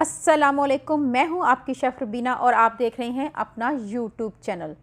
अस्सलामुअलैकुम, मैं हूं आपकी शेफ़ रुबीना और आप देख रहे हैं अपना यूट्यूब चैनल।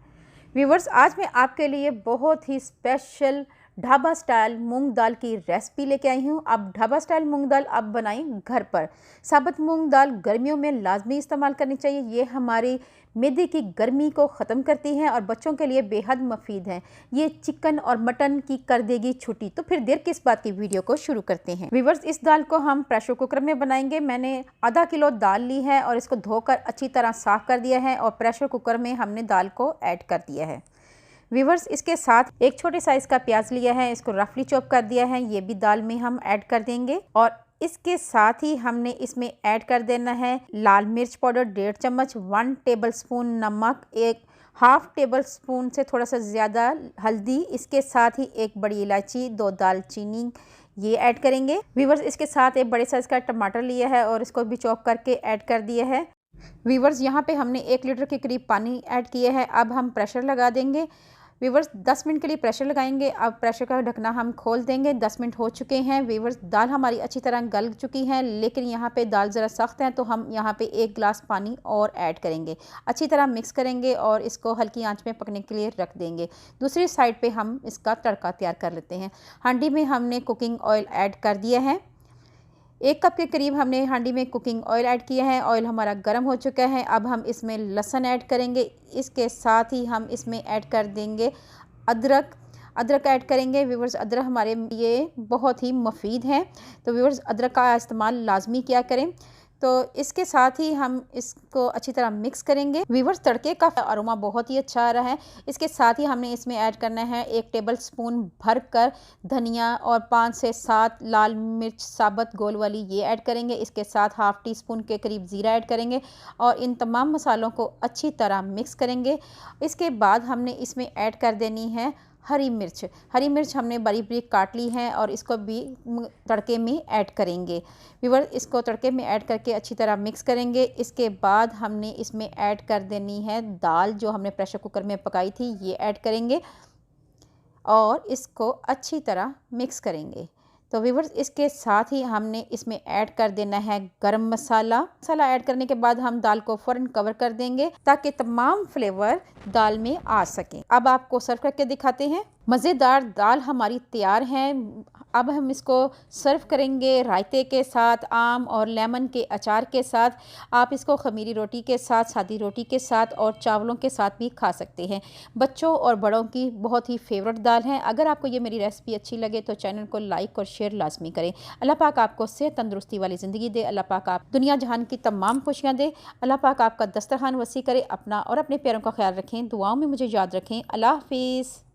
व्यूवर्स, आज मैं आपके लिए बहुत ही स्पेशल ढाबा स्टाइल मूंग दाल की रेसिपी लेके आई हूं। अब ढाबा स्टाइल मूंग दाल आप बनाएं घर पर। साबुत मूंग दाल गर्मियों में लाजमी इस्तेमाल करनी चाहिए। ये हमारी मैदे की गर्मी को ख़त्म करती हैं और बच्चों के लिए बेहद मुफीद हैं। ये चिकन और मटन की कर देगी छुट्टी। तो फिर देर किस बात की, वीडियो को शुरू करते हैं। व्यूवर्स, इस दाल को हम प्रेशर कुकर में बनाएंगे। मैंने आधा किलो दाल ली है और इसको धोकर अच्छी तरह साफ़ कर दिया है और प्रेशर कुकर में हमने दाल को ऐड कर दिया है। व्यूवर्स, इसके साथ एक छोटे साइज़ का प्याज लिया है, इसको रफली चॉप कर दिया है, ये भी दाल में हम ऐड कर देंगे। और इसके साथ ही हमने इसमें ऐड कर देना है लाल मिर्च पाउडर 1.5 चम्मच, 1 टेबलस्पून नमक, एक हाफ टेबल स्पून से थोड़ा सा ज़्यादा हल्दी, इसके साथ ही एक बड़ी इलायची, 2 दालचीनी ये ऐड करेंगे। व्यूवर्स, इसके साथ एक बड़े साइज़ का टमाटर लिया है और इसको भी चॉप करके ऐड कर दिया है। व्यूवर्स, यहाँ पे हमने 1 लीटर के करीब पानी ऐड किया है। अब हम प्रेशर लगा देंगे। व्यूवर्स, 10 मिनट के लिए प्रेशर लगाएंगे। अब प्रेशर का ढकना हम खोल देंगे। 10 मिनट हो चुके हैं। व्यूवर्स, दाल हमारी अच्छी तरह गल चुकी है, लेकिन यहाँ पे दाल ज़रा सख्त है तो हम यहाँ पे 1 गिलास पानी और ऐड करेंगे। अच्छी तरह मिक्स करेंगे और इसको हल्की आंच में पकने के लिए रख देंगे। दूसरी साइड पे हम इसका तड़का तैयार कर लेते हैं। हांडी में हमने कुकिंग ऑयल ऐड कर दिया है। 1 कप के करीब हमने हांडी में कुकिंग ऑयल ऐड किया है। ऑयल हमारा गर्म हो चुका है। अब हम इसमें लहसुन ऐड करेंगे। इसके साथ ही हम इसमें ऐड कर देंगे अदरक ऐड करेंगे। व्यूवर्स, अदरक हमारे लिए बहुत ही मुफीद है, तो व्यूवर्स अदरक का इस्तेमाल लाजमी किया करें। तो इसके साथ ही हम इसको अच्छी तरह मिक्स करेंगे। व्यूवर्स, तड़के का अरोमा बहुत ही अच्छा आ रहा है। इसके साथ ही हमने इसमें ऐड करना है 1 टेबल स्पून भर कर धनिया और 5 से 7 लाल मिर्च साबुत गोल वाली ये ऐड करेंगे। इसके साथ हाफ़ टी स्पून के करीब ज़ीरा ऐड करेंगे और इन तमाम मसालों को अच्छी तरह मिक्स करेंगे। इसके बाद हमने इसमें ऐड कर देनी है हरी मिर्च हमने बारीक बारीक काट ली है और इसको भी तड़के में ऐड करेंगे। व्यूअर, इसको तड़के में ऐड करके अच्छी तरह मिक्स करेंगे। इसके बाद हमने इसमें ऐड कर देनी है दाल जो हमने प्रेशर कुकर में पकाई थी, ये ऐड करेंगे और इसको अच्छी तरह मिक्स करेंगे। तो व्यूअर्स, इसके साथ ही हमने इसमें ऐड कर देना है गरम मसाला। ऐड करने के बाद हम दाल को फ़ौरन कवर कर देंगे ताकि तमाम फ्लेवर दाल में आ सकें। अब आपको सर्व करके दिखाते हैं। मज़ेदार दाल हमारी तैयार है। अब हम इसको सर्व करेंगे रायते के साथ, आम और लेमन के अचार के साथ। आप इसको ख़मीरी रोटी के साथ, सादी रोटी के साथ और चावलों के साथ भी खा सकते हैं। बच्चों और बड़ों की बहुत ही फेवरेट दाल है। अगर आपको ये मेरी रेसिपी अच्छी लगे तो चैनल को लाइक और शेयर लाजमी करें। अल्लाह पाक आपको सेहत तंदुरुस्ती वाली ज़िंदगी दे। अल्लाह पाक आप दुनिया जहान की तमाम खुशियाँ दे। अल्लाह पाक आपका दस्तरखान वसी करे। अपना और अपने प्यारों का ख्याल रखें। दुआओं में मुझे याद रखें। अल्लाह हाफिज़।